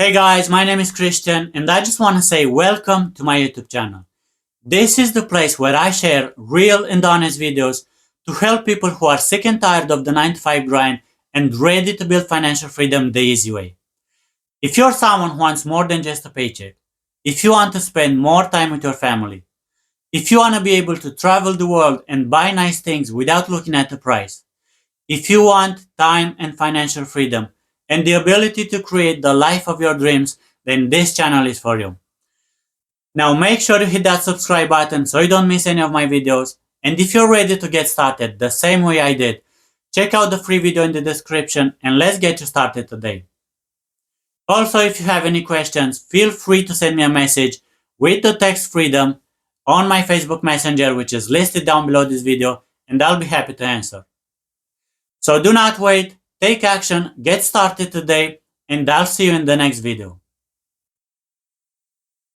Hey guys, my name is Christian and I just want to say welcome to my YouTube channel. This is the place where I share real and honest videos to help people who are sick and tired of the 9 to 5 grind and ready to build financial freedom the easy way. If you're someone who wants more than just a paycheck, if you want to spend more time with your family, if you want to be able to travel the world and buy nice things without looking at the price, if you want time and financial freedom and the ability to create the life of your dreams, then this channel is for you. Now make sure to hit that subscribe button so you don't miss any of my videos. And if you're ready to get started the same way I did, check out the free video in the description and let's get you started today. Also, if you have any questions, feel free to send me a message with the text freedom on my Facebook Messenger, which is listed down below this video, and I'll be happy to answer. So do not wait, take action, get started today, and I'll see you in the next video.